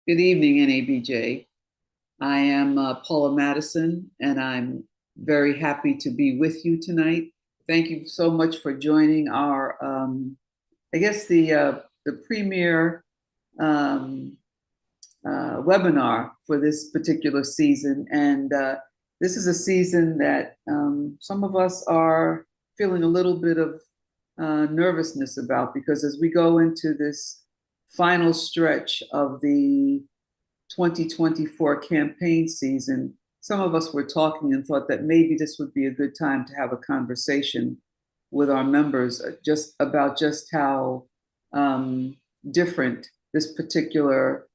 Good evening, NABJ. I am Paula Madison, and I'm very happy to be with you tonight. Thank you so much for joining our, I guess, the premier um, webinar for this particular season. And this is a season that some of us are feeling a little bit of nervousness about because as we go into this final stretch of the 2024 campaign season, some of us were talking and thought that maybe this would be a good time to have a conversation with our members just how different this particular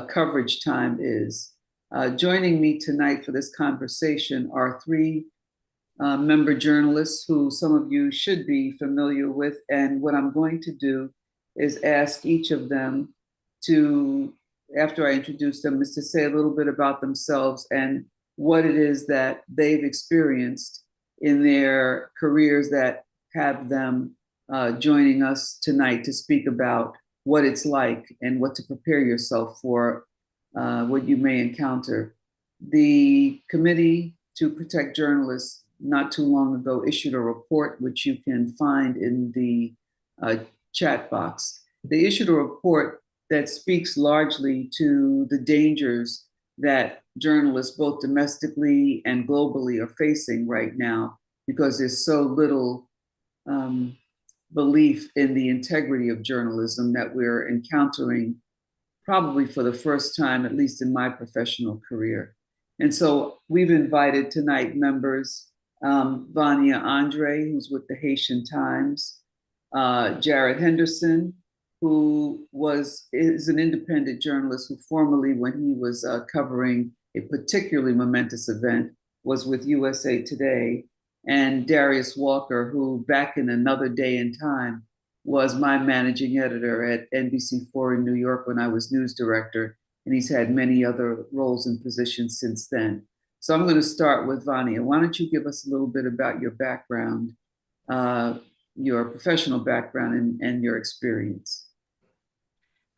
coverage time is. Joining me tonight for this conversation are three member journalists who some of you should be familiar with. And what I'm going to do is ask each of them to, after I introduce them, is to say a little bit about themselves and what it is that they've experienced in their careers that have them joining us tonight to speak about what it's like and what to prepare yourself for what you may encounter. The Committee to Protect Journalists not too long ago issued a report, which you can find in the chat box. They issued a report that speaks largely to the dangers that journalists, both domestically and globally, are facing right now because there's so little belief in the integrity of journalism that we're encountering probably for the first time, at least in my professional career. And so we've invited tonight members, Vania Andre, who's with the Haitian Times, Jared Henderson, who is an independent journalist who formerly, when he was covering a particularly momentous event, was with USA Today, and Darius Walker, who back in another day and time was my managing editor at NBC4 in New York when I was news director, and he's had many other roles and positions since then. So I'm going to start with Vania. Why don't you give us a little bit about your background, your professional background, and your experience?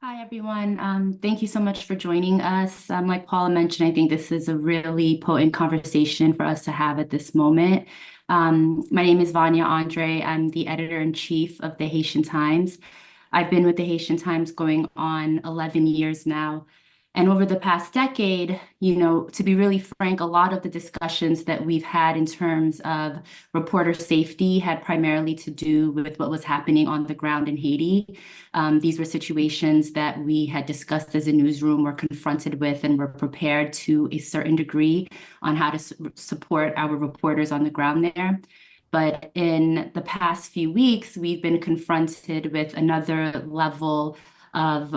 Hi, everyone. Thank you so much for joining us. Like Paula mentioned, I think this is a really potent conversation for us to have at this moment. My name is Vania Andre. I'm the editor-in-chief of the Haitian Times. I've been with the Haitian Times going on 11 years now. And over the past decade, to be really frank, a lot of the discussions that we've had in terms of reporter safety had primarily to do with what was happening on the ground in Haiti. These were situations that we had discussed as a newsroom, were confronted with, and were prepared to a certain degree on how to support our reporters on the ground there. But in the past few weeks, we've been confronted with another level of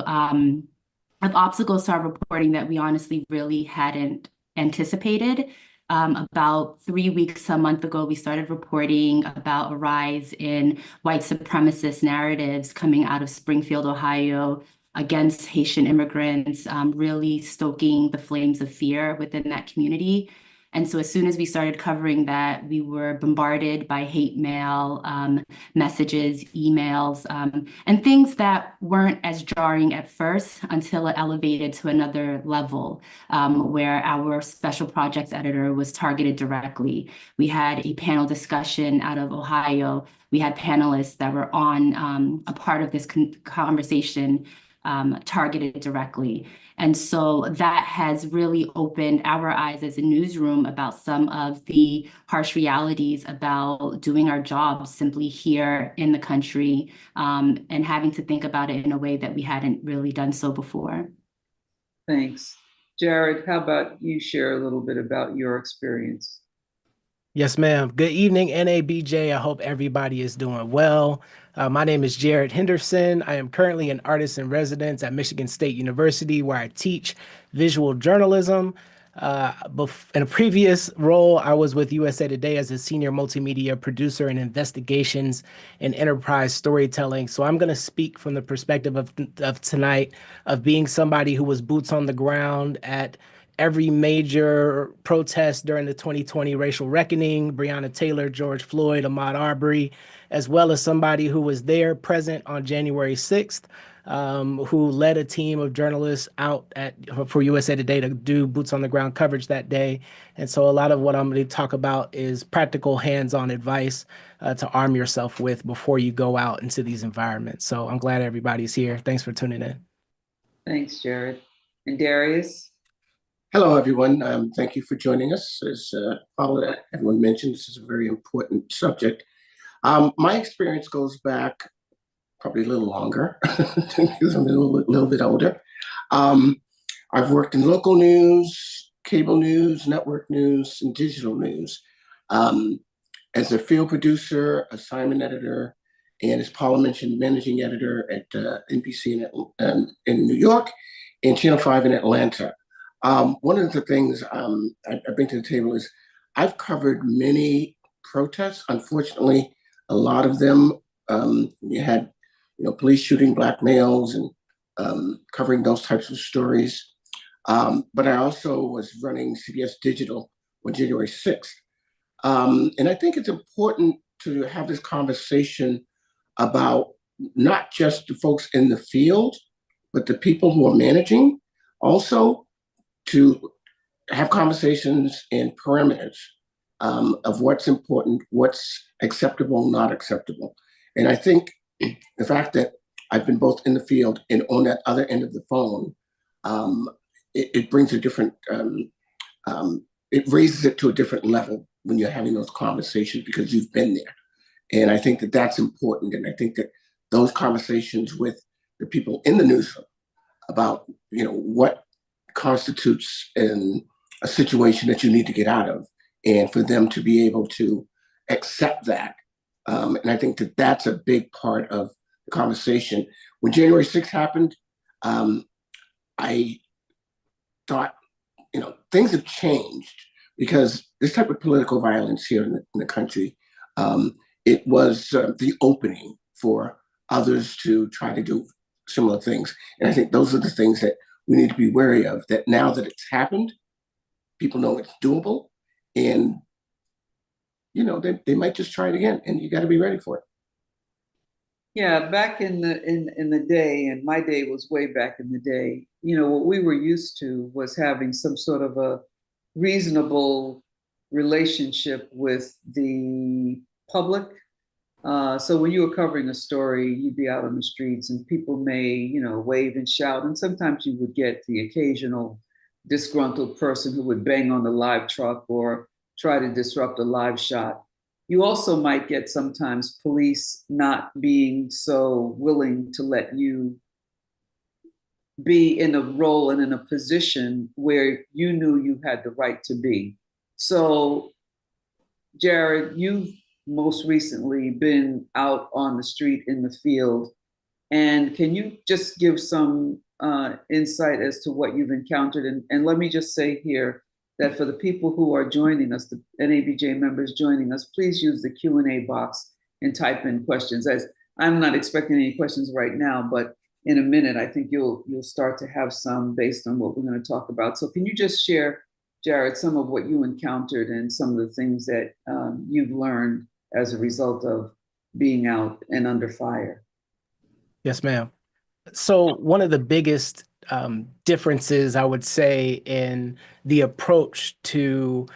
obstacles to our reporting that we honestly really hadn't anticipated. About 3 weeks, a month ago, we started reporting about a rise in white supremacist narratives coming out of Springfield, Ohio, against Haitian immigrants, really stoking the flames of fear within that community. And so as soon as we started covering that, we were bombarded by hate mail, messages, emails, and things that weren't as jarring at first until it elevated to another level, where our special projects editor was targeted directly. We had a panel discussion out of Ohio. We had panelists that were on a part of this conversation targeted directly. And so that has really opened our eyes as a newsroom about some of the harsh realities about doing our jobs simply here in the country, and having to think about it in a way that we hadn't really done so before. Thanks. Jared, how about you share a little bit about your experience? Yes, ma'am. Good evening, NABJ. I hope everybody is doing well. My name is Jared Henderson. I am currently an artist in residence at Michigan State University, where I teach visual journalism. In a previous role, I was with USA Today as a senior multimedia producer in investigations and enterprise storytelling. So I'm going to speak from the perspective of tonight, of being somebody who was boots on the ground at every major protest during the 2020 racial reckoning, Breonna Taylor, George Floyd, Ahmaud Arbery, as well as somebody who was there present on January 6th, who led a team of journalists out for USA Today to do boots on the ground coverage that day. And so a lot of what I'm going to talk about is practical hands-on advice to arm yourself with before you go out into these environments. So I'm glad everybody's here. Thanks for tuning in. Thanks, Jared. And Darius? Hello, everyone. Thank you for joining us. As everyone mentioned, this is a very important subject. My experience goes back probably a little longer because I'm a little bit older. I've worked in local news, cable news, network news, and digital news. As a field producer, assignment editor, and as Paula mentioned, managing editor at NBC in New York and Channel 5 in Atlanta. One of the things I bring to the table is I've covered many protests. Unfortunately, a lot of them you had police shooting black males and covering those types of stories. But I also was running CBS Digital on January 6th. And I think it's important to have this conversation about not just the folks in the field, but the people who are managing, also to have conversations and parameters of what's important, what's acceptable, not acceptable. And I think the fact that I've been both in the field and on that other end of the phone, it brings a different, it raises it to a different level when you're having those conversations because you've been there. And I think that that's important. And I think that those conversations with the people in the newsroom about, what constitutes a situation that you need to get out of and for them to be able to accept that. And I think that that's a big part of the conversation. When January 6th happened, I thought, things have changed because this type of political violence here in the country, it was the opening for others to try to do similar things. And I think those are the things that we need to be wary of, that now that it's happened, people know it's doable and, they might just try it again and you got to be ready for it. Yeah, back in the day, and my day was way back in the day, what we were used to was having some sort of a reasonable relationship with the public. So when you were covering a story, you'd be out on the streets and people may, wave and shout. And sometimes you would get the occasional disgruntled person who would bang on the live truck or try to disrupt a live shot. You also might get sometimes police not being so willing to let you be in a role and in a position where you knew you had the right to be. So, Jared, you've most recently been out on the street in the field. And can you just give some insight as to what you've encountered? And let me just say here that for the people who are joining us, the NABJ members joining us, please use the Q&A box and type in questions. As I'm not expecting any questions right now, but in a minute, I think you'll start to have some based on what we're going to talk about. So can you just share, Jared, some of what you encountered and some of the things that you've learned as a result of being out and under fire? Yes, ma'am. So one of the biggest differences, I would say, in the approach to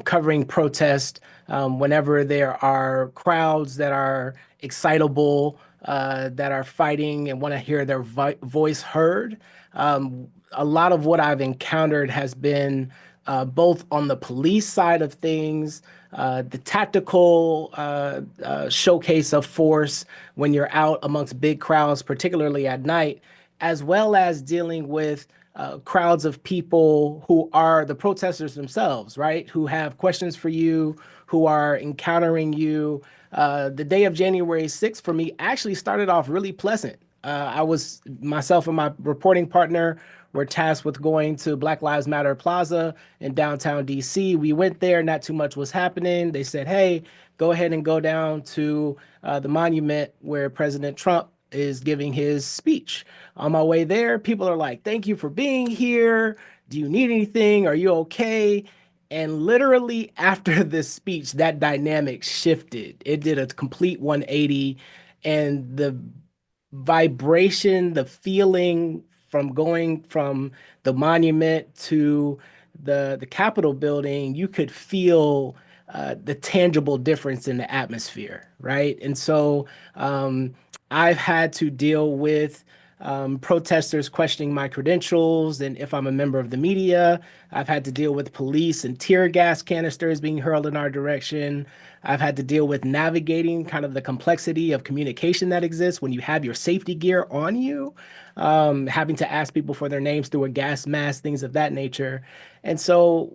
covering protest, whenever there are crowds that are excitable, that are fighting and want to hear their voice heard, a lot of what I've encountered has been both on the police side of things, the tactical showcase of force when you're out amongst big crowds, particularly at night, as well as dealing with crowds of people who are the protesters themselves, right? Who have questions for you, who are encountering you. The day of January 6th for me actually started off really pleasant. Myself and my reporting partner were tasked with going to Black Lives Matter Plaza in downtown DC. We went there, not too much was happening. They said, hey, go ahead and go down to the monument where President Trump is giving his speech. On my way there, people are like, thank you for being here. Do you need anything? Are you okay? And literally after this speech, that dynamic shifted. It did a complete 180. And the vibration, the feeling from going from the monument to the Capitol building, you could feel the tangible difference in the atmosphere, right? And so I've had to deal with protesters questioning my credentials and if I'm a member of the media. I've had to deal with police and tear gas canisters being hurled in our direction. I've had to deal with navigating kind of the complexity of communication that exists when you have your safety gear on you, having to ask people for their names through a gas mask, things of that nature. And so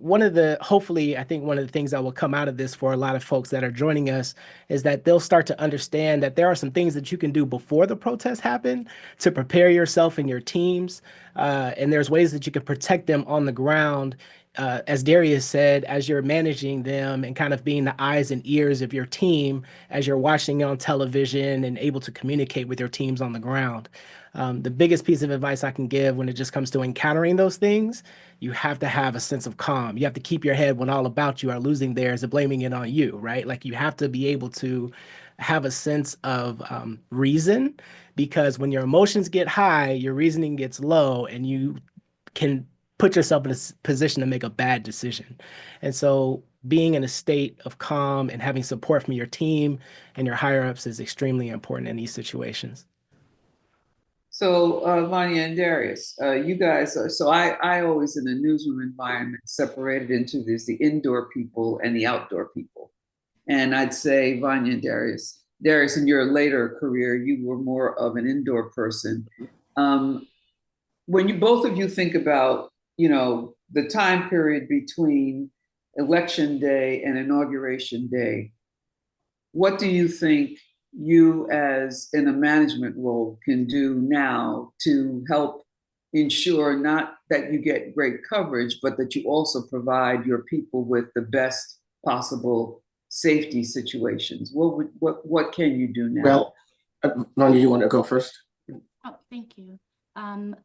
hopefully, I think one of the things that will come out of this for a lot of folks that are joining us is that they'll start to understand that there are some things that you can do before the protests happen to prepare yourself and your teams. And there's ways that you can protect them on the ground, as Darius said, as you're managing them and kind of being the eyes and ears of your team as you're watching on television and able to communicate with your teams on the ground. The biggest piece of advice I can give when it just comes to encountering those things, you have to have a sense of calm. You have to keep your head when all about you are losing theirs and blaming it on you, right? Like you have to be able to have a sense of reason, because when your emotions get high, your reasoning gets low and you can put yourself in a position to make a bad decision. And so being in a state of calm and having support from your team and your higher ups is extremely important in these situations. So, Vanya and Darius, you guys are, so I always in a newsroom environment separated into the indoor people and the outdoor people. And I'd say, Vanya and Darius, in your later career, you were more of an indoor person. When you both of you think about, the time period between election day and inauguration day, what do you think you as in a management role can do now to help ensure not that you get great coverage, but that you also provide your people with the best possible safety situations? What can you do now? Well, Ronnie, you want to go first? Oh, thank you.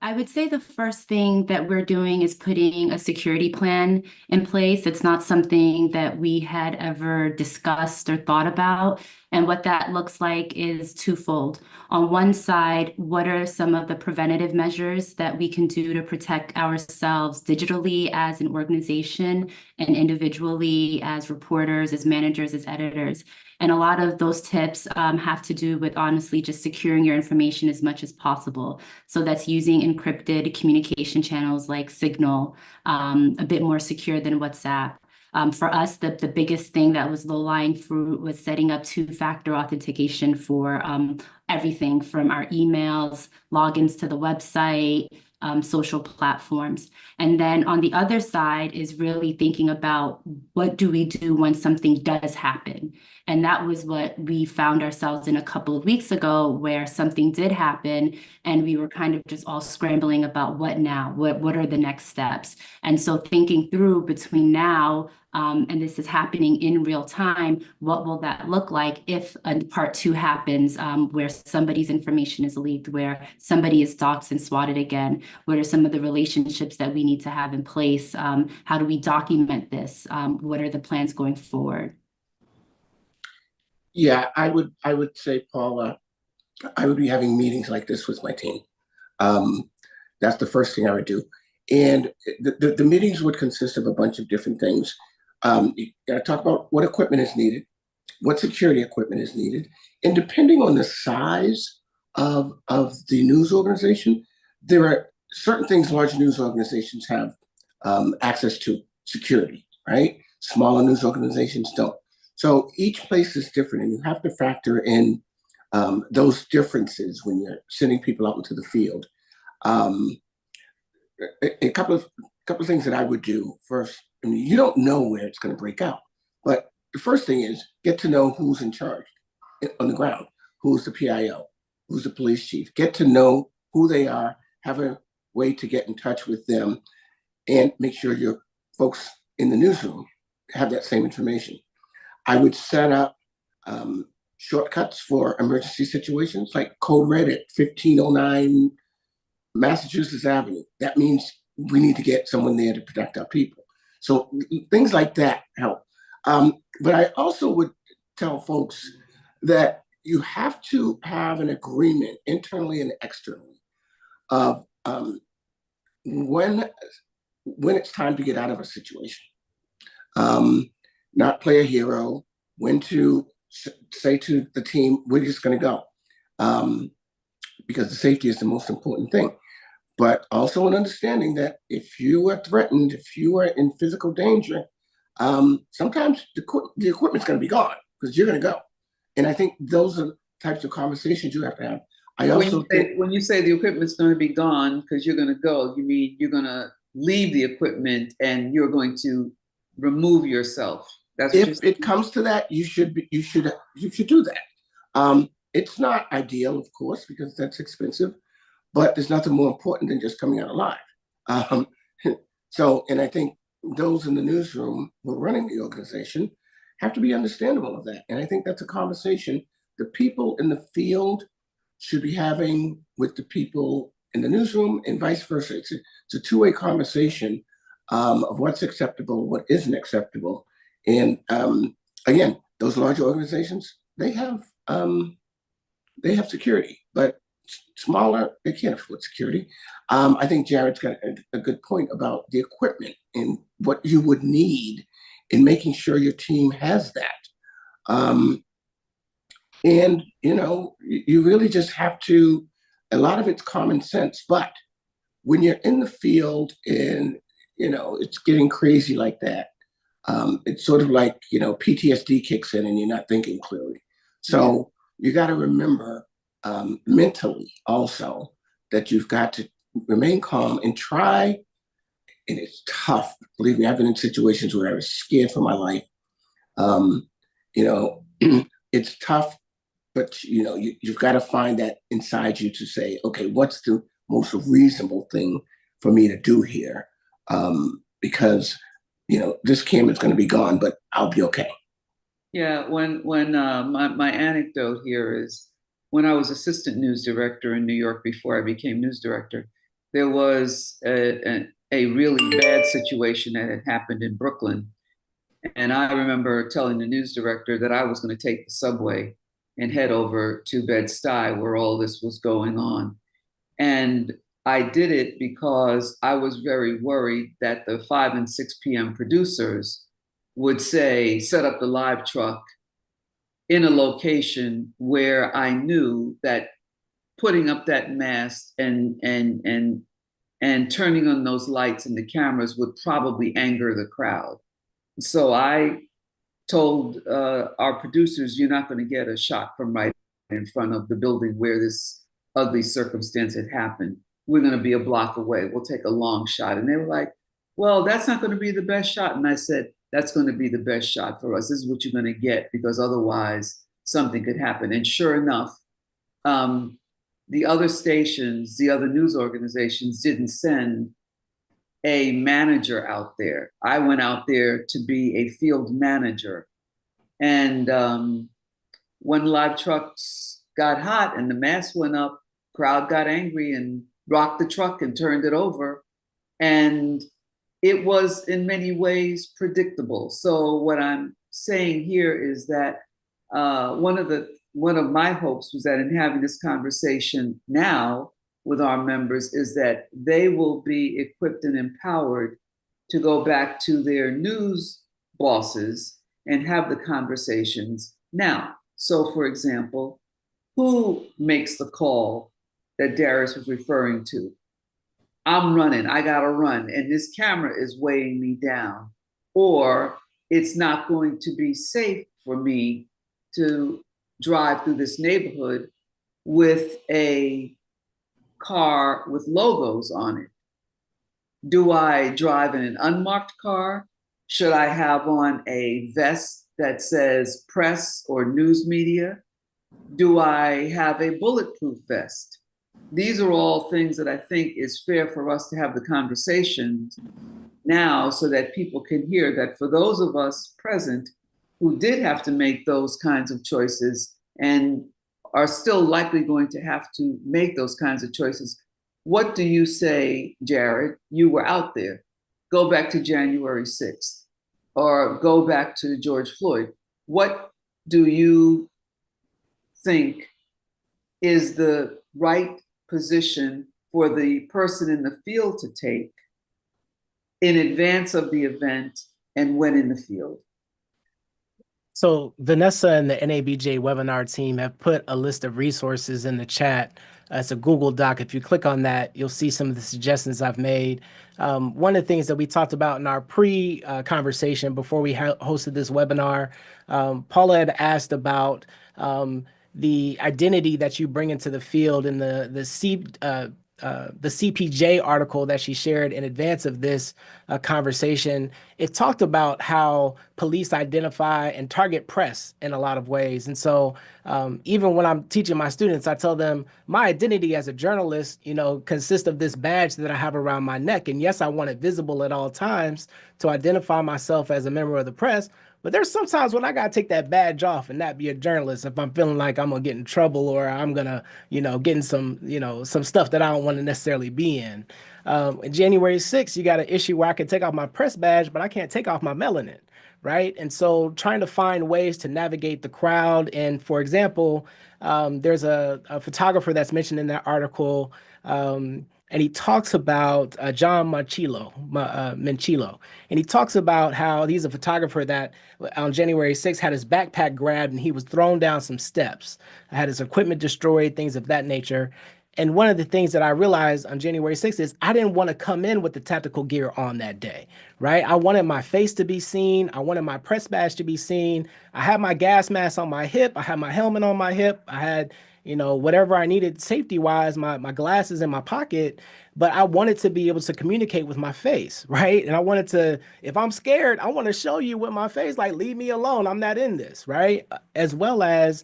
I would say the first thing that we're doing is putting a security plan in place. It's not something that we had ever discussed or thought about. And what that looks like is twofold. On one side, what are some of the preventative measures that we can do to protect ourselves digitally as an organization and individually as reporters, as managers, as editors? And a lot of those tips have to do with honestly just securing your information as much as possible. So that's using encrypted communication channels like Signal, a bit more secure than WhatsApp. For us, the biggest thing that was low-lying fruit was setting up two-factor authentication for everything from our emails, logins to the website, social platforms. And then on the other side is really thinking about what do we do when something does happen? And that was what we found ourselves in a couple of weeks ago, where something did happen and we were kind of just all scrambling about what now, what are the next steps? And so thinking through between now and this is happening in real time, what will that look like if a part two happens, where somebody's information is leaked, where somebody is doxxed and swatted again? What are some of the relationships that we need to have in place? How do we document this? What are the plans going forward? Yeah, I would say, Paula, I would be having meetings like this with my team. That's the first thing I would do. And the meetings would consist of a bunch of different things. You got to talk about what equipment is needed, what security equipment is needed. And depending on the size of the news organization, there are certain things large news organizations have access to security, right? Smaller news organizations don't. So each place is different, and you have to factor in those differences when you're sending people out into the field. A couple of things that I would do first. I mean, you don't know where it's going to break out, but the first thing is get to know who's in charge on the ground, who's the PIO, who's the police chief. Get to know who they are, have a way to get in touch with them, and make sure your folks in the newsroom have that same information. I would set up shortcuts for emergency situations, like code red at 1509 Massachusetts Avenue. That means we need to get someone there to protect our people. So things like that help. But I also would tell folks that you have to have an agreement internally and externally of when it's time to get out of a situation. Not play a hero, when to say to the team, we're just going to go, because the safety is the most important thing. But also an understanding that if you are threatened, if you are in physical danger, sometimes the equipment's going to be gone because you're going to go. And I think those are types of conversations you have to have. When you say the equipment's going to be gone because you're going to go, you mean you're going to leave the equipment and you're going to remove yourself. That's what if it comes to that, you should do that. It's not ideal, of course, because that's expensive, but there's nothing more important than just coming out alive. And I think those in the newsroom who are running the organization have to be understandable of that. And I think that's a conversation the people in the field should be having with the people in the newsroom and vice versa. It's a two-way conversation of what's acceptable, what isn't acceptable. And again, those larger organizations, they have security, but smaller, they can't afford security. I think Jared's got a good point about the equipment and what you would need in making sure your team has that. And, you really just have to, a lot of it's common sense, but when you're in the field and, it's getting crazy like that, it's sort of like, PTSD kicks in and you're not thinking clearly. So you got to remember mentally also that you've got to remain calm and try, and it's tough. Believe me, I've been in situations where I was scared for my life. It's tough, but you've got to find that inside you to say, okay, what's the most reasonable thing for me to do here? Because this camera's going to be gone, but I'll be okay. Yeah, when my anecdote here is when I was assistant news director in New York before I became news director, there was a really bad situation that had happened in Brooklyn. And I remember telling the news director that I was going to take the subway and head over to Bed-Stuy where all this was going on. And I did it because I was very worried that the 5 and 6 p.m. producers would say, set up the live truck in a location where I knew that putting up that mast and turning on those lights and the cameras would probably anger the crowd. So I told our producers, you're not going to get a shot from right in front of the building where this ugly circumstance had happened. We're going to be a block away. We'll take a long shot. And they were like, well, that's not going to be the best shot. And I said, that's going to be the best shot for us. This is what you're going to get because otherwise something could happen. And sure enough, the other stations, the other news organizations didn't send a manager out there. I went out there to be a field manager. And when live trucks got hot and the mast went up, crowd got angry and rocked the truck and turned it over. And it was in many ways predictable. So what I'm saying here is that one of my hopes was that in having this conversation now with our members is that they will be equipped and empowered to go back to their news bosses and have the conversations now. So for example, who makes the call that Darius was referring to? I'm running, I gotta run, and this camera is weighing me down, or it's not going to be safe for me to drive through this neighborhood with a car with logos on it. Do I drive in an unmarked car? Should I have on a vest that says press or news media? Do I have a bulletproof vest? These are all things that I think is fair for us to have the conversations now so that people can hear that for those of us present who did have to make those kinds of choices and are still likely going to have to make those kinds of choices. What do you say, Jared? You were out there. Go back to January 6th or go back to George Floyd. What do you think is the right position for the person in the field to take in advance of the event and when in the field? So Vanessa and the NABJ webinar team have put a list of resources in the chat. It's a Google Doc. If you click on that, you'll see some of the suggestions I've made. One of the things that we talked about in our pre-conversation before we hosted this webinar, Paula had asked about the identity that you bring into the field in the CPJ article that she shared in advance of this conversation. It talked about how police identify and target press in a lot of ways. And so even when I'm teaching my students, I tell them my identity as a journalist, consists of this badge that I have around my neck. And yes, I want it visible at all times to identify myself as a member of the press. But there's sometimes when I got to take that badge off and not be a journalist if I'm feeling like I'm going to get in trouble or I'm going to, get in some stuff that I don't want to necessarily be in. January 6th, you got an issue where I can take off my press badge, but I can't take off my melanin, right? And so trying to find ways to navigate the crowd. And for example, there's a photographer that's mentioned in that article, and he talks about John Manchillo, and he talks about how he's a photographer that on January 6th had his backpack grabbed and he was thrown down some steps, had his equipment destroyed, things of that nature. And one of the things that I realized on January 6th is I didn't want to come in with the tactical gear on that day, right? I wanted my face to be seen. I wanted my press badge to be seen. I had my gas mask on my hip. I had my helmet on my hip. I had, whatever I needed safety-wise, my glasses in my pocket. But I wanted to be able to communicate with my face, right? And I wanted to, if I'm scared, I want to show you with my face, like, leave me alone. I'm not in this, right? As well as,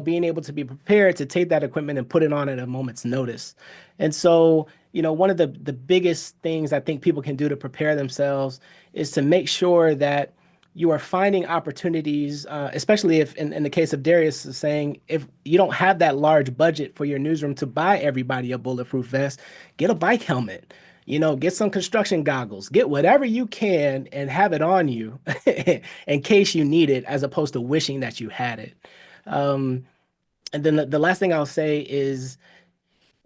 being able to be prepared to take that equipment and put it on at a moment's notice. And so, one of the biggest things I think people can do to prepare themselves is to make sure that you are finding opportunities, especially if in the case of Darius is saying, if you don't have that large budget for your newsroom to buy everybody a bulletproof vest, get a bike helmet, get some construction goggles, get whatever you can and have it on you in case you need it, as opposed to wishing that you had it. And then the last thing I'll say is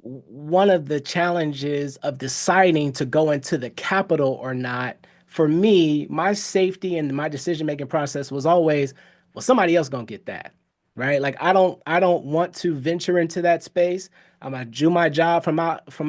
one of the challenges of deciding to go into the Capitol or not, for me, my safety and my decision-making process was always, well, somebody else gonna get that, right? Like I don't want to venture into that space. I'm gonna do my job from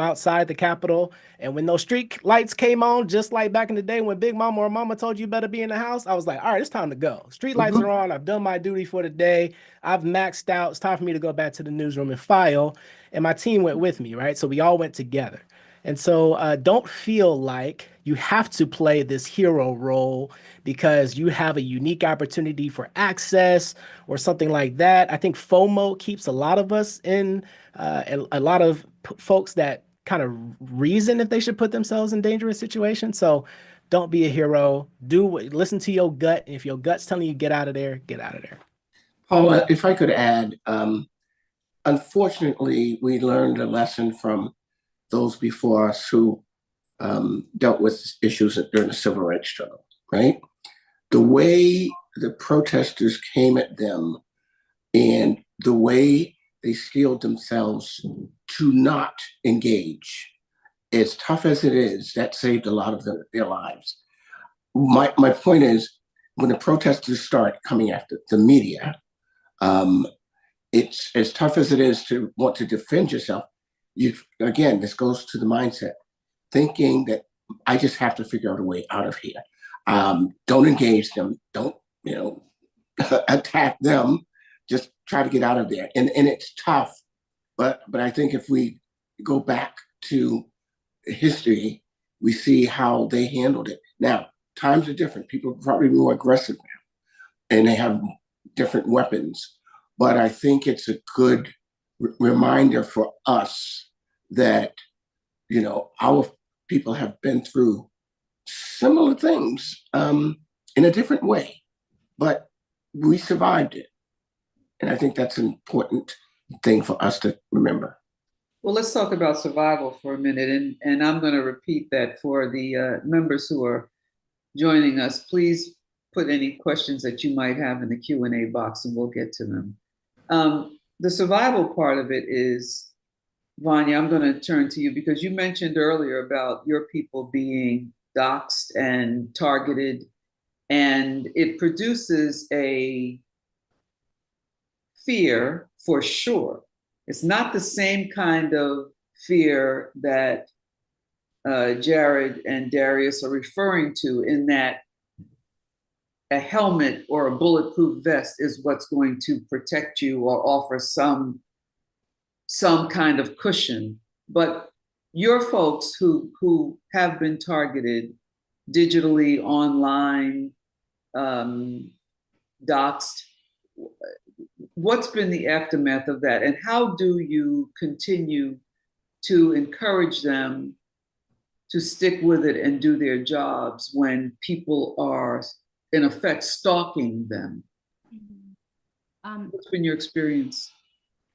outside the Capitol. And when those street lights came on, just like back in the day when Big Mama or Mama told you better be in the house, I was like, all right, it's time to go. Street lights are on. I've done my duty for the day. I've maxed out. It's time for me to go back to the newsroom and file. And my team went with me, right? So we all went together. And so don't feel like you have to play this hero role because you have a unique opportunity for access or something like that. I think FOMO keeps a lot of us in, a lot of folks that kind of reason if they should put themselves in dangerous situations. So don't be a hero. Listen to your gut. And if your gut's telling you get out of there, get out of there. Paula, if I could add, unfortunately, we learned a lesson from those before us who dealt with issues during the civil rights struggle, right? The way the protesters came at them and the way they steeled themselves to not engage, as tough as it is, that saved a lot of their lives. My point is, when the protesters start coming after the media, it's as tough as it is to want to defend yourself. Again, this goes to the mindset, thinking that I just have to figure out a way out of here. Don't engage them. Don't, attack them. Just try to get out of there. And it's tough, but I think if we go back to history, we see how they handled it. Now, times are different. People are probably more aggressive now, and they have different weapons. But I think it's a good reminder for us that, our people have been through similar things in a different way, but we survived it. And I think that's an important thing for us to remember. Well, let's talk about survival for a minute. And I'm going to repeat that for the members who are joining us. Please put any questions that you might have in the Q&A box and we'll get to them. the survival part of it is, Vanya, I'm going to turn to you because you mentioned earlier about your people being doxxed and targeted, and it produces a fear for sure. It's not the same kind of fear that Jared and Darius are referring to, in that a helmet or a bulletproof vest is what's going to protect you or offer some kind of cushion. But your folks who have been targeted digitally, online, doxed, what's been the aftermath of that? And how do you continue to encourage them to stick with it and do their jobs when people are, in effect, stalking them? What's been your experience?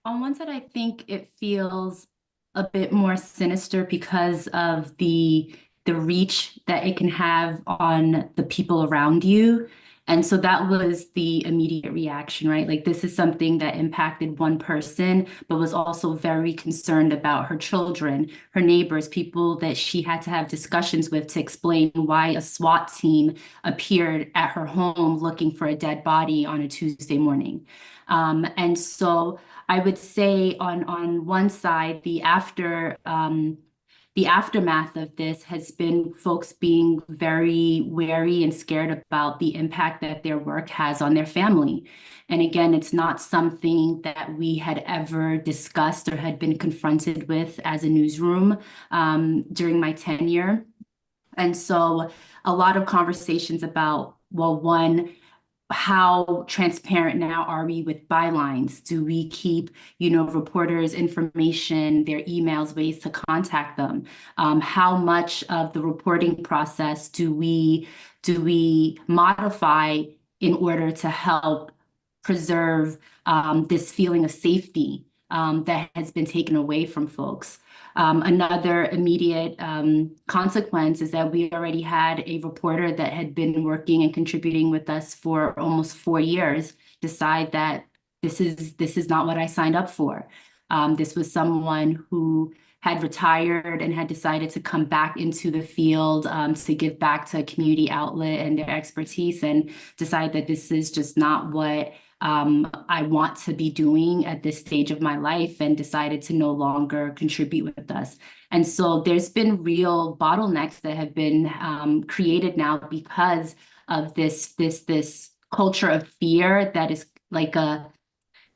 On one side, I think it feels a bit more sinister because of the reach that it can have on the people around you. And so that was the immediate reaction, right? Like, this is something that impacted one person, but was also very concerned about her children, her neighbors, people that she had to have discussions with to explain why a SWAT team appeared at her home looking for a dead body on a Tuesday morning. And so I would say on one side, the aftermath of this has been folks being very wary and scared about the impact that their work has on their family. And again, it's not something that we had ever discussed or had been confronted with as a newsroom during my tenure. And so a lot of conversations about, well, one, how transparent now are we with bylines? Do we keep, reporters' information, their emails, ways to contact them? How much of the reporting process do we modify in order to help preserve this feeling of safety that has been taken away from folks? Another immediate consequence is that we already had a reporter that had been working and contributing with us for almost 4 years decide that this is not what I signed up for. This was someone who had retired and had decided to come back into the field to give back to a community outlet and their expertise, and decide that this is just not what I want to be doing at this stage of my life, and decided to no longer contribute with us. And so there's been real bottlenecks that have been created now because of this culture of fear that is like a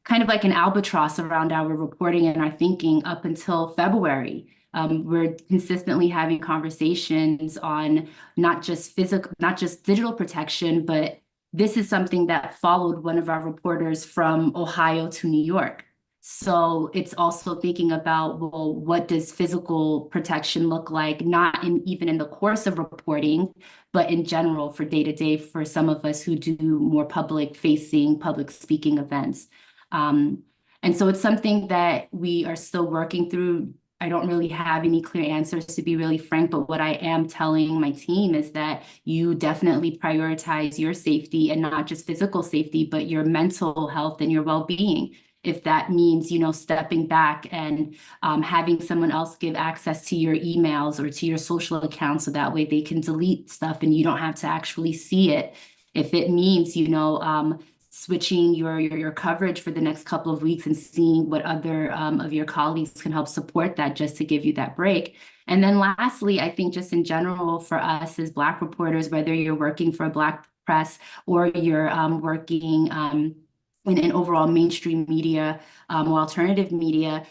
kind of like an albatross around our reporting and our thinking up until February. We're consistently having conversations on not just digital protection, but this is something that followed one of our reporters from Ohio to New York. So it's also thinking about, well, what does physical protection look like, not even in the course of reporting, but in general for day to day for some of us who do more public facing, public speaking events. And so it's something that we are still working through. I don't really have any clear answers, to be really frank, but what I am telling my team is that you definitely prioritize your safety, and not just physical safety, but your mental health and your well-being. If that means, stepping back and having someone else give access to your emails or to your social accounts so that way they can delete stuff and you don't have to actually see it. If it means, switching your coverage for the next couple of weeks and seeing what other of your colleagues can help support that, just to give you that break. And then lastly, I think just in general for us as Black reporters, whether you're working for a Black press or you're working in overall mainstream media or alternative media,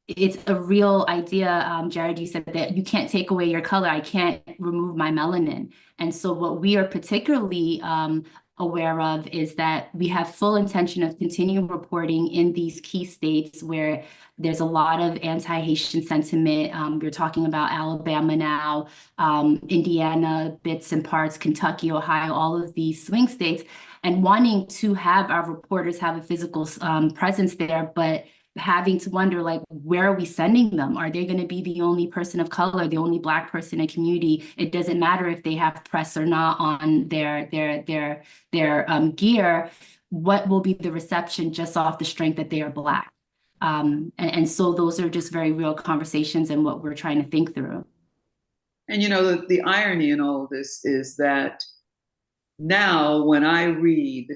it's a real idea. Jared, you said that you can't take away your color. I can't remove my melanin. And so what we are particularly aware of is that we have full intention of continuing reporting in these key states where there's a lot of anti-Haitian sentiment. We're talking about Alabama now, Indiana, bits and parts, Kentucky, Ohio, all of these swing states, and wanting to have our reporters have a physical presence there, but having to wonder, like, where are we sending them? Are they going to be the only person of color, the only Black person in a community? It doesn't matter if they have press or not on their gear. What will be the reception just off the strength that they are Black? And so those are just very real conversations and what we're trying to think through. And you know, the irony in all of this is that now when I read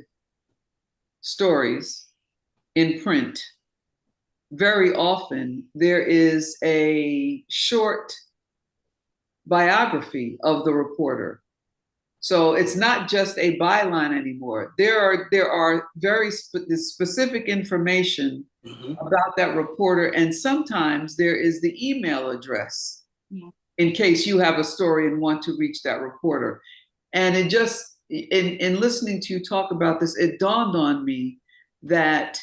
stories in print, very often there is a short biography of the reporter. So it's not just a byline anymore. There are very specific information about that reporter, and sometimes there is the email address in case you have a story and want to reach that reporter. And it just in listening to you talk about this, it dawned on me that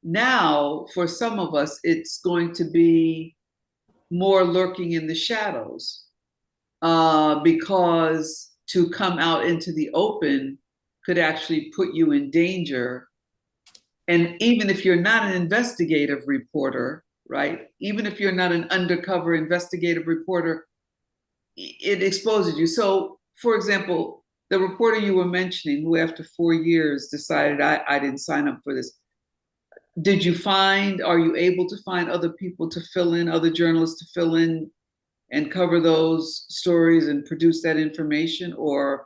now for some of us it's going to be more lurking in the shadows, because to come out into the open could actually put you in danger. And even if you're not an investigative reporter, right? Even if you're not an undercover investigative reporter, it exposes you. So, for example, the reporter you were mentioning, who after 4 years decided, I didn't sign up for this. Are you able to find other people to fill in, other journalists to fill in and cover those stories and produce that information? Or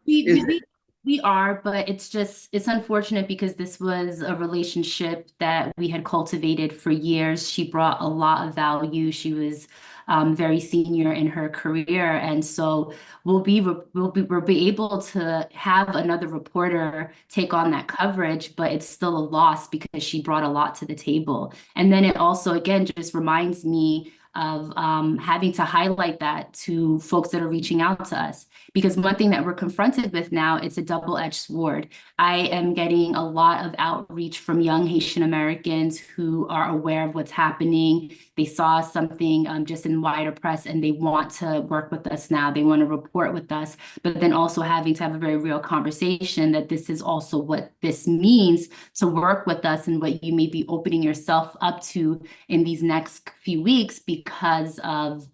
we are, but it's unfortunate because this was a relationship that we had cultivated for years. She brought a lot of value. She was very senior in her career, and so we'll be able to have another reporter take on that coverage, but it's still a loss because she brought a lot to the table. And then it also, again, just reminds me of having to highlight that to folks that are reaching out to us. Because one thing that we're confronted with now, it's a double-edged sword. I am getting a lot of outreach from young Haitian Americans who are aware of what's happening. They saw something just in wider press and they want to work with us now. They want to report with us, but then also having to have a very real conversation that this is also what this means to work with us and what you may be opening yourself up to in these next few weeks because of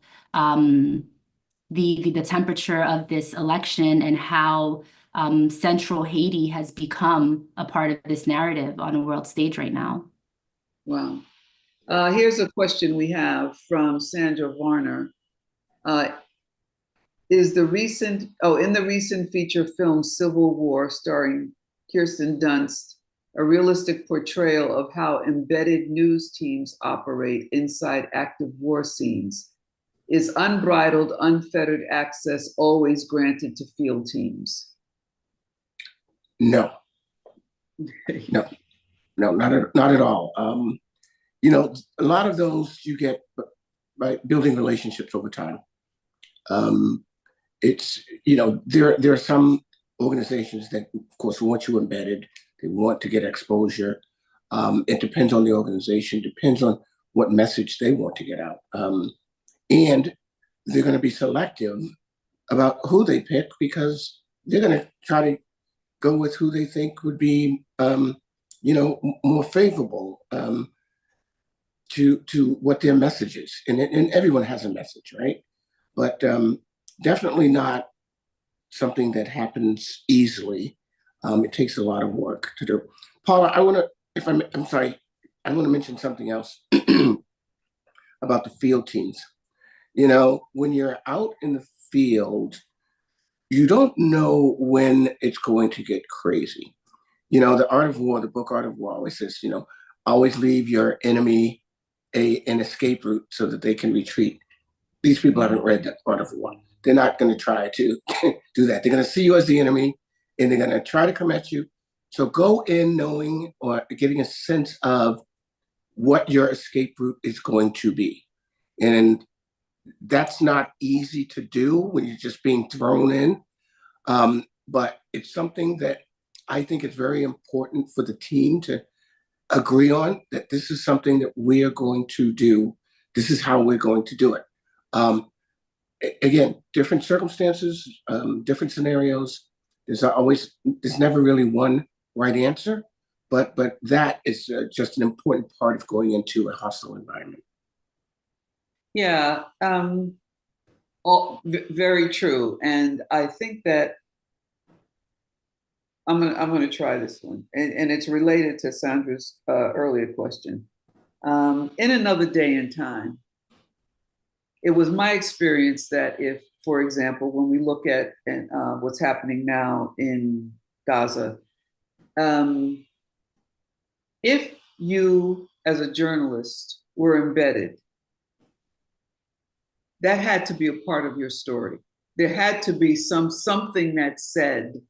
the temperature of this election and how central Haiti has become a part of this narrative on a world stage right now. Wow. Here's a question we have from Sandra Varner. In the recent feature film Civil War starring Kirsten Dunst, a realistic portrayal of how embedded news teams operate inside active war scenes. Is unbridled, unfettered access always granted to field teams? No, not at all. You know, a lot of those you get by building relationships over time. It's, you know, there are some organizations that, of course, want you embedded. They want to get exposure. It depends on the organization, depends on what message they want to get out. And they're going to be selective about who they pick because they're going to try to go with who they think would be, you know, more favorable to what their message is. And everyone has a message, right? But definitely not something that happens easily. It takes a lot of work to do. Paula, I want to mention something else about the field teams. You know, when you're out in the field, you don't know when it's going to get crazy. You know, the Art of War, the book Art of War always says, you know, always leave your enemy an escape route so that they can retreat. These people haven't read the Art of War. They're not going to try to do that. They're going to see you as the enemy and they're going to try to come at you. So go in knowing or getting a sense of what your escape route is going to be. And that's not easy to do when you're just being thrown in. But it's something that I think is very important for the team to agree on, that this is something that we are going to do. This is how we're going to do it. Again, different circumstances, different scenarios. There's never really one right answer, but that is just an important part of going into a hostile environment. Yeah, very true. And I think that I'm gonna try this one, and it's related to Sandra's earlier question. In another day and time, it was my experience that if, for example, when we look at what's happening now in Gaza, if you as a journalist were embedded, that had to be a part of your story. There had to be something that said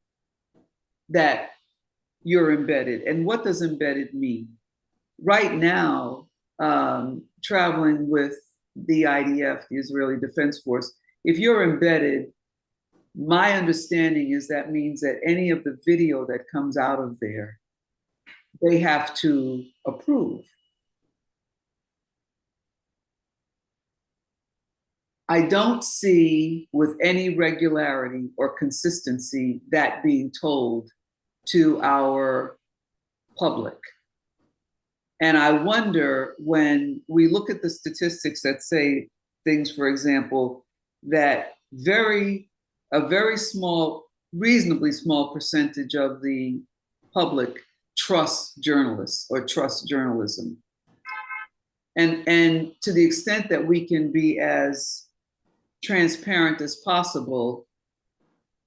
that you're embedded. And what does embedded mean? Right now, traveling with the IDF, the Israeli Defense Force, if you're embedded, my understanding is that means that any of the video that comes out of there, they have to approve. I don't see with any regularity or consistency that being told to our public. And I wonder when we look at the statistics that say things, for example, that a very small, reasonably small percentage of the public trust journalists or trust journalism. And to the extent that we can be as transparent as possible,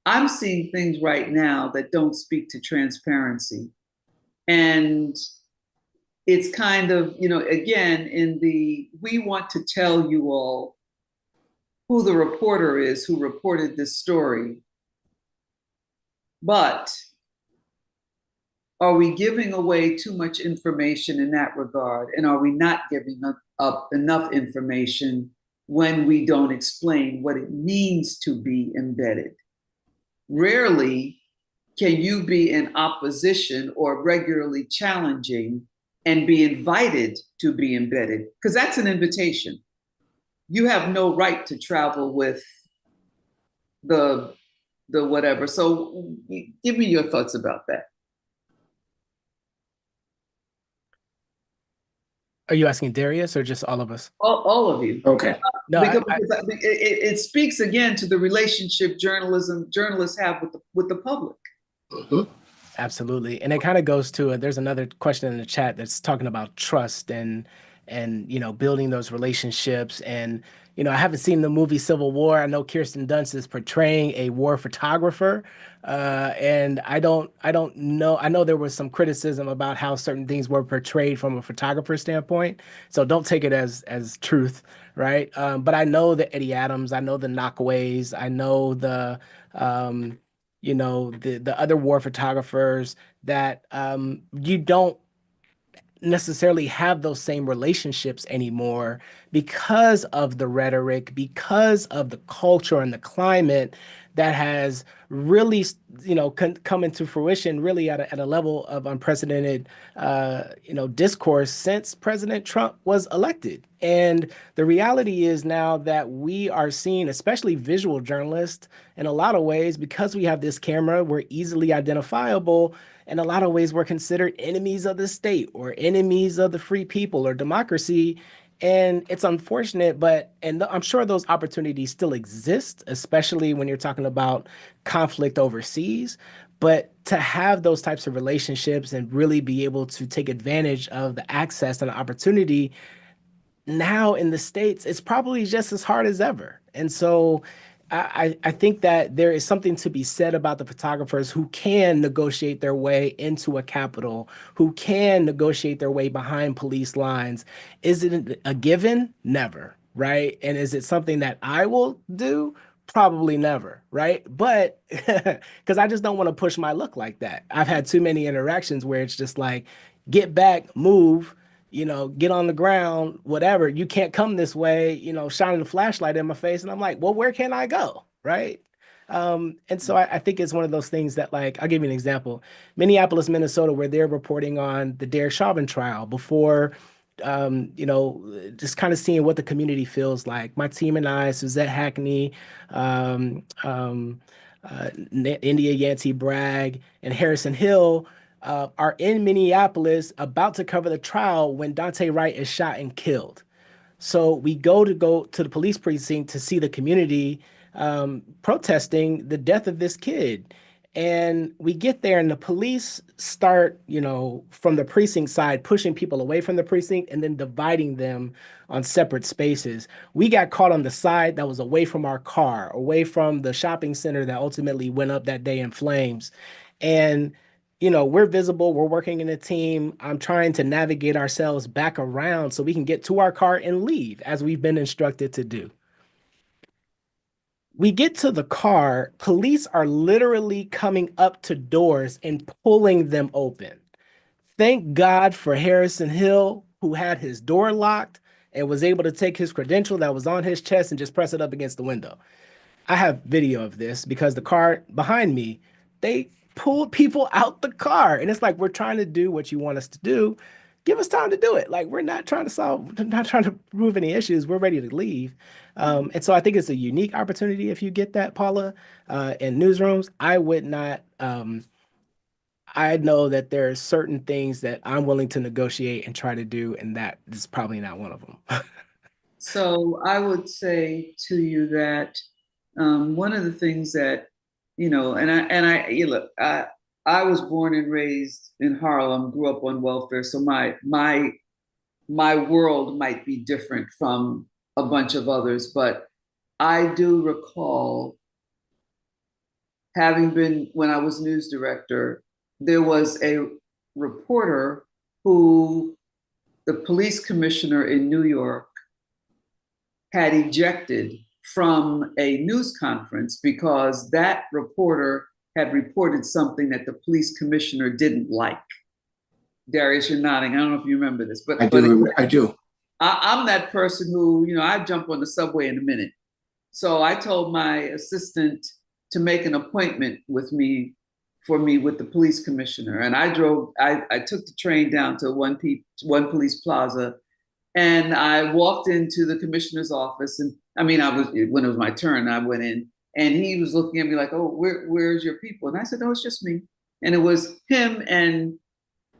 I'm seeing things right now that don't speak to transparency. And it's kind of, again, we want to tell you all who the reporter is who reported this story. But are we giving away too much information in that regard? And are we not giving up enough information when we don't explain what it means to be embedded? Rarely can you be in opposition or regularly challenging and be invited to be embedded, because that's an invitation. You have no right to travel with the whatever. So give me your thoughts about that. Are you asking Darius or just all of us? All of you. Okay. No, because it speaks again to the relationship journalists have with the public. Mhm. absolutely. And it kind of goes to there's another question in the chat that's talking about trust and building those relationships. And I haven't seen the movie Civil War. I know Kirsten Dunst is portraying a war photographer, and I don't know. I know there was some criticism about how certain things were portrayed from a photographer standpoint. So don't take it as truth, right? But I know the Eddie Adams. I know the Knockaways. I know the other war photographers that you don't necessarily have those same relationships anymore because of the rhetoric, because of the culture and the climate that has really, come into fruition really at a level of unprecedented, discourse since President Trump was elected. And the reality is now that we are seeing, especially visual journalists, in a lot of ways, because we have this camera, we're easily identifiable. In a lot of ways, we're considered enemies of the state or enemies of the free people or democracy. And it's unfortunate, and I'm sure those opportunities still exist, especially when you're talking about conflict overseas. But to have those types of relationships and really be able to take advantage of the access and the opportunity now in the States, it's probably just as hard as ever. And so I think that there is something to be said about the photographers who can negotiate their way into a Capitol, who can negotiate their way behind police lines. Is it a given? Never, right? And is it something that I will do? Probably never, right? But because I just don't want to push my luck like that. I've had too many interactions where it's just like, get back, move, get on the ground, whatever. You can't come this way, shining the flashlight in my face. And I'm like, well, where can I go? Right. And so I think it's one of those things that, like, I'll give you an example. Minneapolis, Minnesota, where they're reporting on the Derek Chauvin trial before, just kind of seeing what the community feels like. My team and I, Suzette Hackney, India Yancey Bragg, and Harrison Hill, are in Minneapolis about to cover the trial when Dante Wright is shot and killed. So we go to the police precinct to see the community protesting the death of this kid. And we get there and the police start, from the precinct side, pushing people away from the precinct and then dividing them on separate spaces. We got caught on the side that was away from our car, away from the shopping center that ultimately went up that day in flames. And, we're visible, we're working in a team. I'm trying to navigate ourselves back around so we can get to our car and leave as we've been instructed to do. We get to the car, police are literally coming up to doors and pulling them open. Thank God for Harrison Hill, who had his door locked and was able to take his credential that was on his chest and just press it up against the window. I have video of this because the car behind me, they pulled people out the car. And it's like, we're trying to do what you want us to do. Give us time to do it. Like, we're not trying to prove any issues. We're ready to leave. And so I think it's a unique opportunity if you get that, Paula, in newsrooms. I would not, I know that there are certain things that I'm willing to negotiate and try to do, and that is probably not one of them. So I would say to you that one of the things that, I was born and raised in Harlem, grew up on welfare, so my world might be different from a bunch of others, but I do recall having been, when I was news director, there was a reporter who the police commissioner in New York had ejected from a news conference because that reporter had reported something that the police commissioner didn't like. Darius, you're nodding. I don't know if you remember this, but I do. I'm that person who, I jump on the subway in a minute. So I told my assistant to make an appointment with me with the police commissioner. And I took the train down to One Police Plaza, and I walked into the commissioner's office. And when it was my turn, I went in, and he was looking at me like, "Oh, where's your people?" And I said, "No, it's just me." And it was him and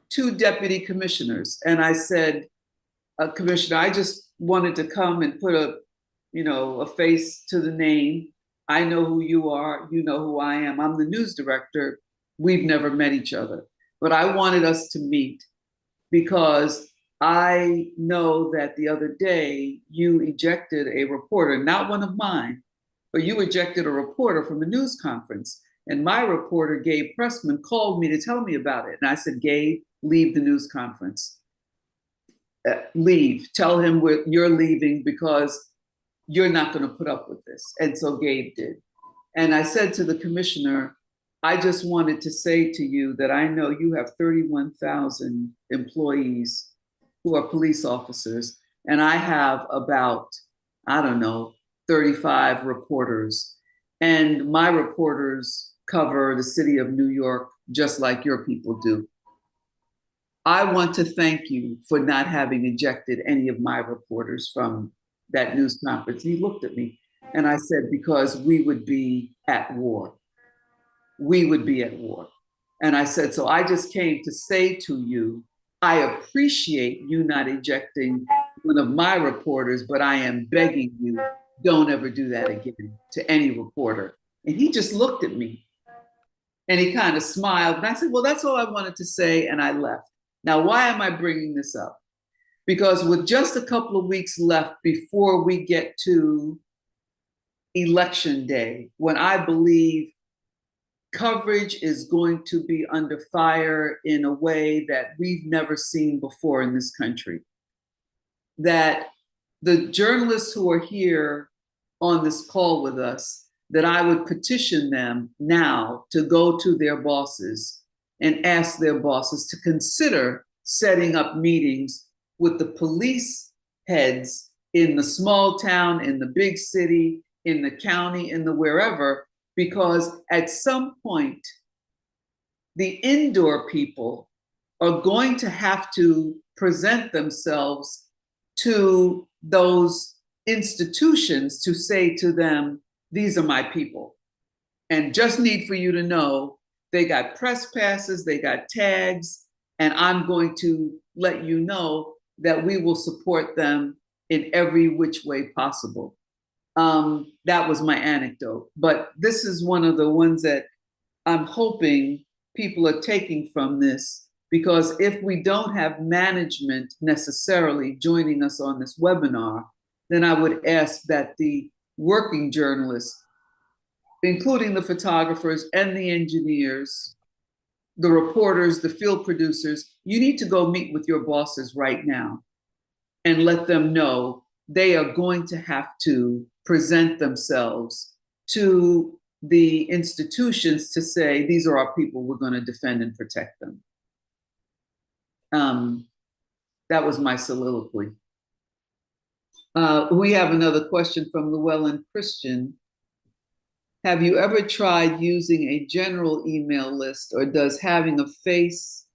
two deputy commissioners. And I said, "Commissioner, I just wanted to come and put a face to the name. I know who you are. You know who I am. I'm the news director. We've never met each other, but I wanted us to meet because I know that the other day you ejected a reporter, not one of mine, but you ejected a reporter from a news conference. And my reporter, Gabe Pressman, called me to tell me about it. And I said, Gabe, leave the news conference. Leave. Tell him you're leaving because you're not going to put up with this." And so Gabe did. And I said to the commissioner, "I just wanted to say to you that I know you have 31,000 employees who are police officers, and I have about, 35 reporters. And my reporters cover the city of New York just like your people do. I want to thank you for not having ejected any of my reporters from that news conference." He looked at me and I said, "Because we would be at war. We would be at war." And I said, "So I just came to say to you, I appreciate you not ejecting one of my reporters, but I am begging you, don't ever do that again to any reporter." And he just looked at me and he kind of smiled. And I said, "Well, that's all I wanted to say." And I left. Now, why am I bringing this up? Because with just a couple of weeks left before we get to Election Day, when I believe coverage is going to be under fire in a way that we've never seen before in this country, that the journalists who are here on this call with us, that I would petition them now to go to their bosses and ask their bosses to consider setting up meetings with the police heads in the small town, in the big city, in the county, in the wherever, because at some point, the indoor people are going to have to present themselves to those institutions to say to them, "These are my people. And just need for you to know, they got press passes, they got tags, and I'm going to let you know that we will support them in every which way possible." That was my anecdote. But this is one of the ones that I'm hoping people are taking from this, because if we don't have management necessarily joining us on this webinar, then I would ask that the working journalists, including the photographers and the engineers, the reporters, the field producers, you need to go meet with your bosses right now and let them know they are going to have to present themselves to the institutions to say, these are our people, we're going to defend and protect them. That was my soliloquy. We have another question from Llewellyn Christian. Have you ever tried using a general email list, or does having a face,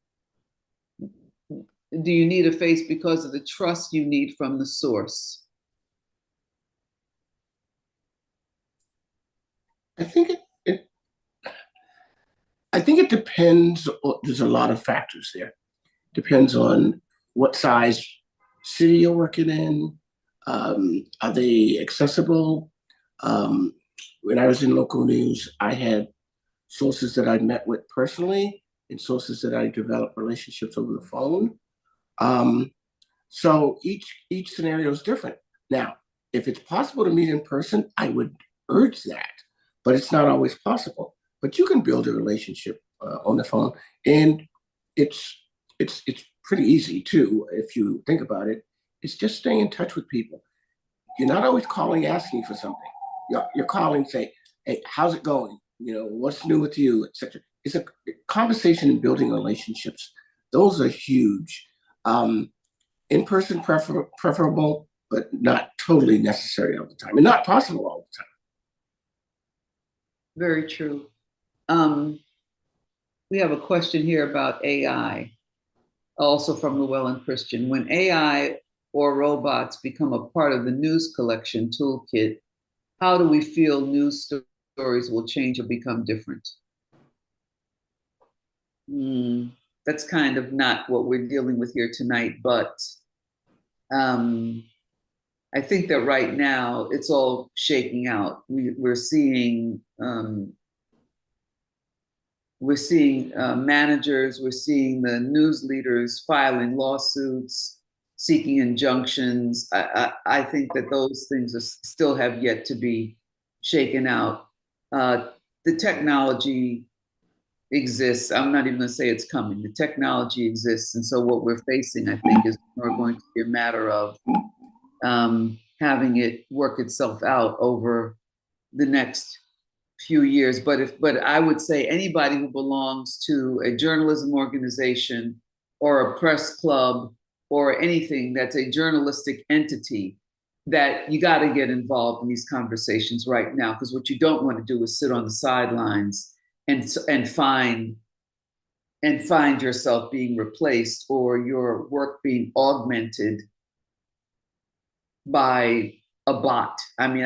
do you need a face because of the trust you need from the source? I think it depends. There's a lot of factors there. Depends on what size city you're working in. Are they accessible? When I was in local news, I had sources that I met with personally and sources that I developed relationships over the phone. So each scenario is different. Now, if it's possible to meet in person, I would urge that, but it's not always possible. But you can build a relationship on the phone, and it's pretty easy too if you think about it. It's just staying in touch with people. You're not always calling asking for something. You're calling, say, hey, how's it going? You know, what's new with you, etc. It's a conversation and building relationships. Those are huge. In-person preferable, but not totally necessary all the time, and not possible all the time. Very true. We have a question here about AI, also from Llewellyn Christian. When AI or robots become a part of the news collection toolkit, how do we feel news stories will change or become different? That's kind of not what we're dealing with here tonight, but I think that right now it's all shaking out. We're seeing managers, we're seeing the news leaders filing lawsuits, seeking injunctions. I think that those things still have yet to be shaken out. The technology exists. I'm not even going to say it's coming. The technology exists. And so what we're facing, I think, is more going to be a matter of having it work itself out over the next few years. But I would say anybody who belongs to a journalism organization or a press club or anything that's a journalistic entity, that you got to get involved in these conversations right now, because what you don't want to do is sit on the sidelines and find yourself being replaced or your work being augmented by a bot. I mean,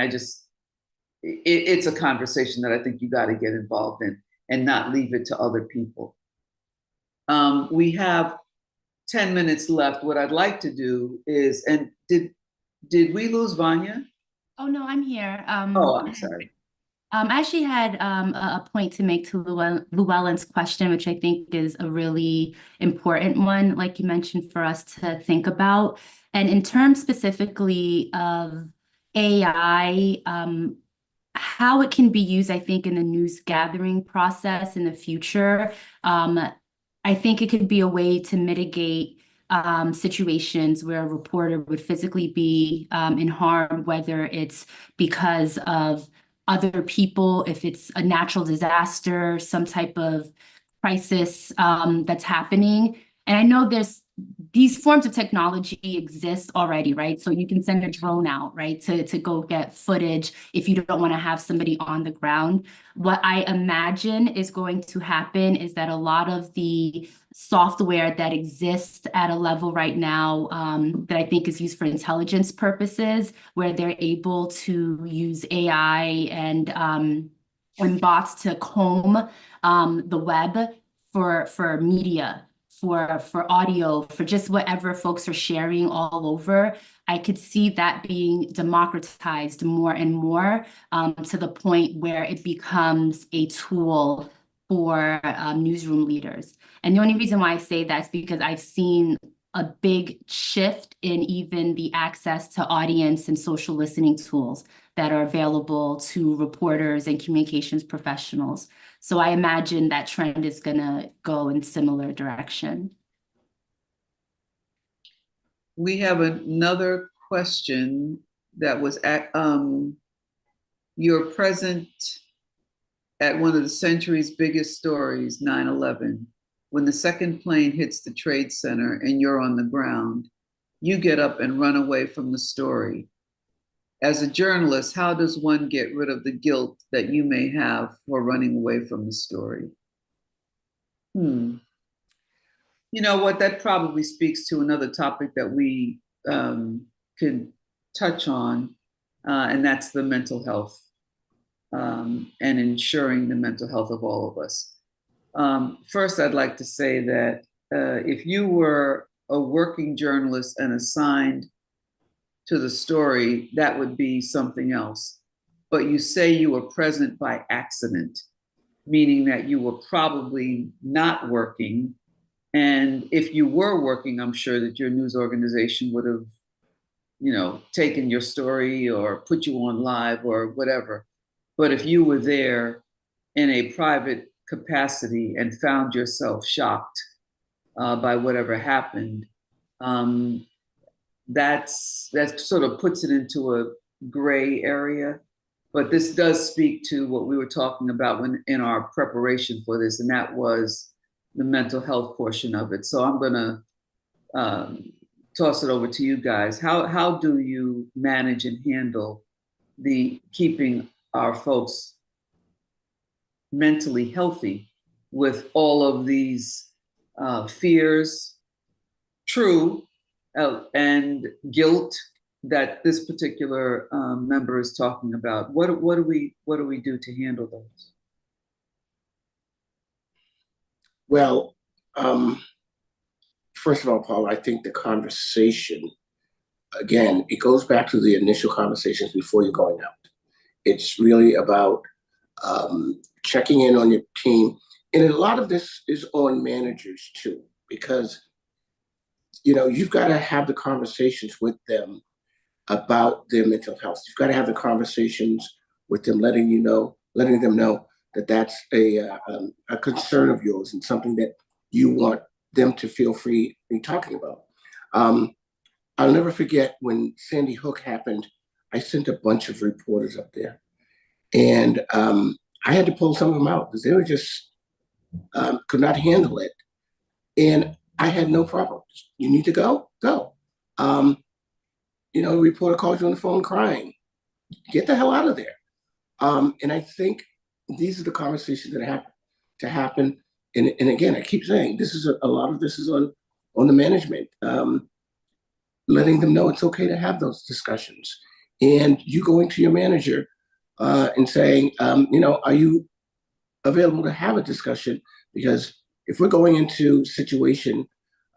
it's a conversation that I think you got to get involved in and not leave it to other people. We have 10 minutes left. What I'd like to do is, and did we lose Vanya? Oh, no, I'm here. Oh, I'm sorry. I actually had a point to make to Llewellyn's question, which I think is a really important one, like you mentioned, for us to think about. And in terms specifically of AI, how it can be used, I think, in the news gathering process in the future. I think it could be a way to mitigate situations where a reporter would physically be in harm, whether it's because of other people, if it's a natural disaster, some type of crisis that's happening. And I know these forms of technology exist already, right? So you can send a drone out, right, to go get footage if you don't want to have somebody on the ground. What I imagine is going to happen is that a lot of the software that exists at a level right now that I think is used for intelligence purposes, where they're able to use AI and bots to comb the web for media, for audio, for just whatever folks are sharing all over. I could see that being democratized more and more to the point where it becomes a tool for newsroom leaders. And the only reason why I say that is because I've seen a big shift in even the access to audience and social listening tools that are available to reporters and communications professionals. So I imagine that trend is going to go in similar direction. We have another question that was at, you're present at one of the century's biggest stories, 9/11. When the second plane hits the Trade Center and you're on the ground, you get up and run away from the story. As a journalist, how does one get rid of the guilt that you may have for running away from the story? You know what, that probably speaks to another topic that we could touch on, and that's the mental health and ensuring the mental health of all of us. First, I'd like to say that if you were a working journalist and assigned to the story, that would be something else. But you say you were present by accident, meaning that you were probably not working. And if you were working, I'm sure that your news organization would have, you know, taken your story or put you on live or whatever. But if you were there in a private capacity and found yourself shocked by whatever happened, that sort of puts it into a gray area. But this does speak to what we were talking about when in our preparation for this, and that was the mental health portion of it. So I'm going to toss it over to you guys. How do you manage and handle the keeping our folks mentally healthy with all of these fears, true, and guilt that this particular member is talking about? What do we do to handle those? Well, first of all, Paul, I think the conversation, again, it goes back to the initial conversations before you're going out. It's really about checking in on your team. And a lot of this is on managers too, because, you know, you've got to have the conversations with them about their mental health. You've got to have the conversations with them, letting them know that that's a concern of yours and something that you want them to feel free in talking about. I'll never forget when Sandy Hook happened, I sent a bunch of reporters up there, and I had to pull some of them out because they were just could not handle it. And I had no problem. You need to go, go. You know, the reporter calls you on the phone crying. Get the hell out of there. And I think these are the conversations that have to happen. And again, I keep saying this is a lot of this is on the management, letting them know it's okay to have those discussions. And you going to your manager and saying, you know, are you available to have a discussion? Because if we're going into a situation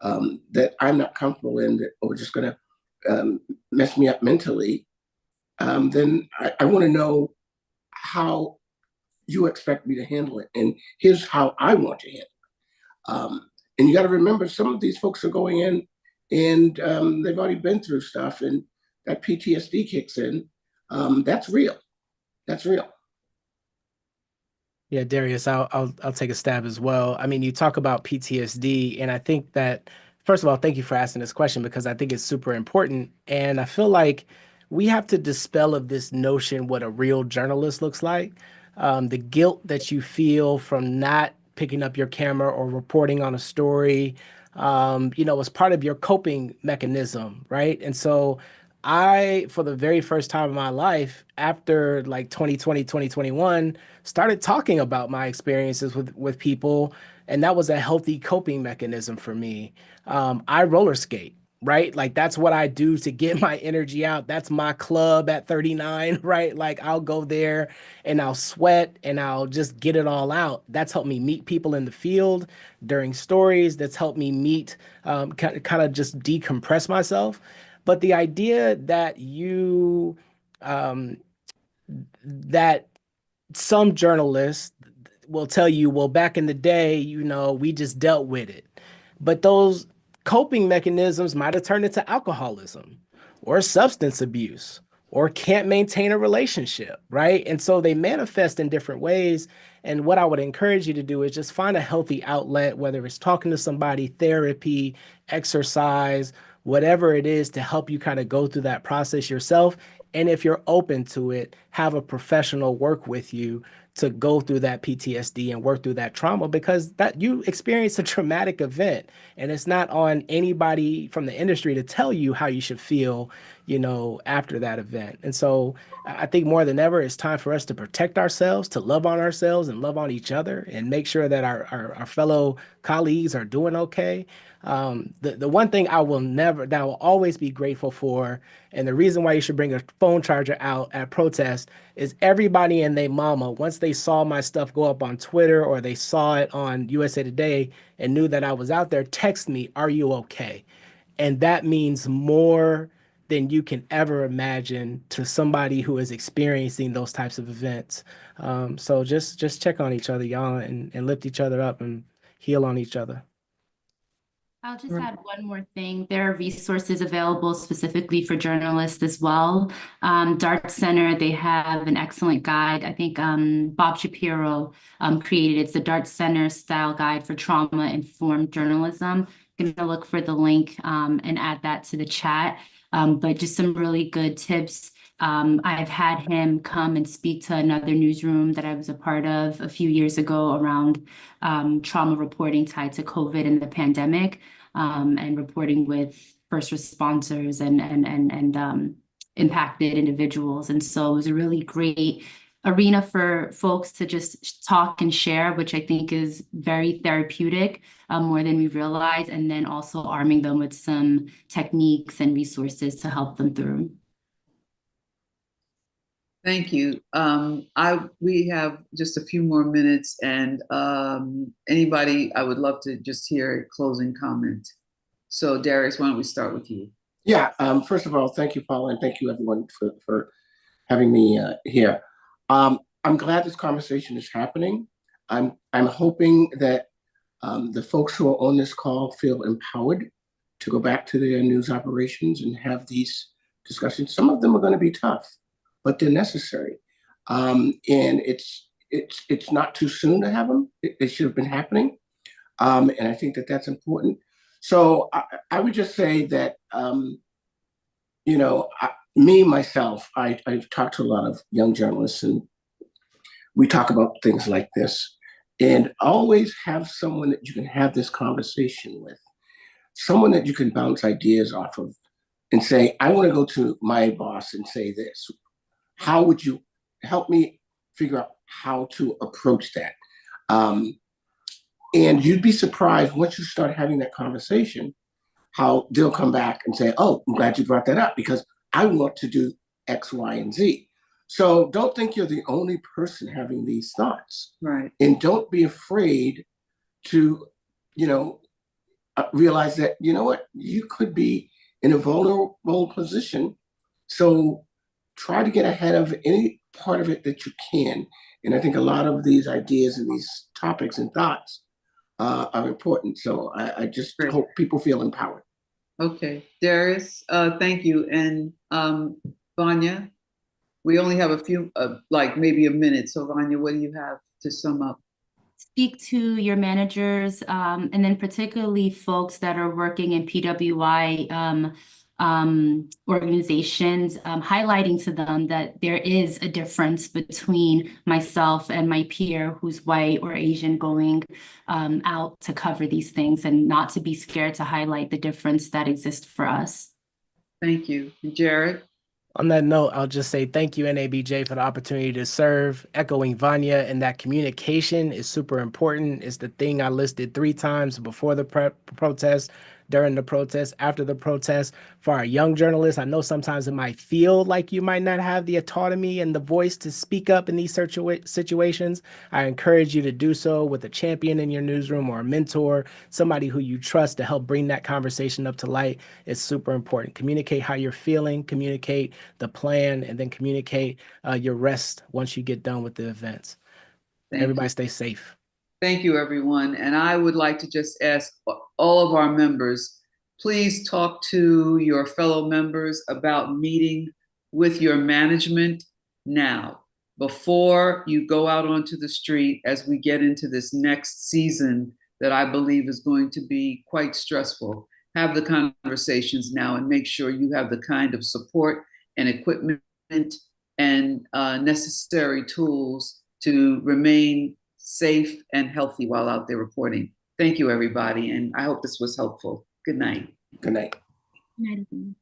that I'm not comfortable in, or just going to mess me up mentally, then I want to know how you expect me to handle it. And here's how I want to handle it. And you got to remember, some of these folks are going in and they've already been through stuff, and that PTSD kicks in. That's real. That's real. Yeah, Darius, I'll take a stab as well. I mean, you talk about PTSD, and I think that, first of all, thank you for asking this question because I think it's super important. And I feel like we have to dispel of this notion what a real journalist looks like. The guilt that you feel from not picking up your camera or reporting on a story, you know, was part of your coping mechanism, right? And so I, for the very first time in my life, after like 2020, 2021, started talking about my experiences with people, and that was a healthy coping mechanism for me. I roller skate, right? Like that's what I do to get my energy out. That's my club at 39, right? Like I'll go there and I'll sweat and I'll just get it all out. That's helped me meet people in the field during stories. That's helped me meet, kind of just decompress myself. But the idea that that some journalists will tell you, well, back in the day, we just dealt with it. But those coping mechanisms might have turned into alcoholism or substance abuse or can't maintain a relationship, right? And so they manifest in different ways. And what I would encourage you to do is just find a healthy outlet, whether it's talking to somebody, therapy, exercise, whatever it is, to help you kind of go through that process yourself. And if you're open to it, have a professional work with you to go through that PTSD and work through that trauma, because that you experienced a traumatic event, and it's not on anybody from the industry to tell you how you should feel, after that event. And so I think more than ever, it's time for us to protect ourselves, to love on ourselves and love on each other, and make sure that our fellow colleagues are doing okay. The one thing that I will always be grateful for, and the reason why you should bring a phone charger out at protest, is everybody and their mama, once they saw my stuff go up on Twitter or they saw it on USA Today and knew that I was out there, text me, "Are you okay?" And that means more than you can ever imagine to somebody who is experiencing those types of events. So just check on each other, y'all, and lift each other up and heal on each other. I'll just add one more thing. There are resources available specifically for journalists as well. Dart Center, they have an excellent guide. I think Bob Shapiro created it. It's the Dart Center style guide for trauma-informed journalism. I'm going to look for the link and add that to the chat. But just some really good tips. I've had him come and speak to another newsroom that I was a part of a few years ago around trauma reporting tied to COVID and the pandemic, and reporting with first responders and impacted individuals. And so it was a really great arena for folks to just talk and share, which I think is very therapeutic, more than we realize, and then also arming them with some techniques and resources to help them through. Thank you. We have just a few more minutes, and anybody, I would love to just hear a closing comment. So Darius, why don't we start with you? Yeah, first of all, thank you, Paula, and thank you everyone for having me here. I'm glad this conversation is happening. I'm hoping that the folks who are on this call feel empowered to go back to their news operations and have these discussions. Some of them are going to be tough, but they're necessary. And it's not too soon to have them. It should have been happening. And I think that that's important. So I would just say that, myself, I've talked to a lot of young journalists, and we talk about things like this, and always have someone that you can have this conversation with, someone that you can bounce ideas off of and say, I want to go to my boss and say this. How would you help me figure out how to approach that? And you'd be surprised once you start having that conversation, how they'll come back and say, oh, I'm glad you brought that up because I want to do X, Y, and Z. So don't think you're the only person having these thoughts. Right. And don't be afraid to, realize that, you could be in a vulnerable position. So try to get ahead of any part of it that you can. And I think a lot of these ideas and these topics and thoughts are important. So I just hope people feel empowered. Okay, Darius, thank you. And Vanya, we only have a few, maybe a minute. So Vanya, what do you have to sum up? Speak to your managers, and then particularly folks that are working in PWI organizations, highlighting to them that there is a difference between myself and my peer who's white or Asian going out to cover these things, and not to be scared to highlight the difference that exists for us. Thank you. Jared? On that note, I'll just say thank you, NABJ, for the opportunity to serve. Echoing Vanya, and that communication is super important. It's the thing I listed 3 times before the protest, during the protest, after the protest. For our young journalists, I know sometimes it might feel like you might not have the autonomy and the voice to speak up in these situations. I encourage you to do so with a champion in your newsroom or a mentor, somebody who you trust to help bring that conversation up to light. It's super important. Communicate how you're feeling, communicate the plan, and then communicate your rest once you get done with the events. Everybody stay safe. Thank you, everyone. And I would like to just ask all of our members, please talk to your fellow members about meeting with your management now, before you go out onto the street as we get into this next season that I believe is going to be quite stressful. Have the conversations now and make sure you have the kind of support and equipment and necessary tools to remain safe and healthy while out there reporting. Thank you, everybody. And I hope this was helpful. Good night. Good night. Good night, everyone.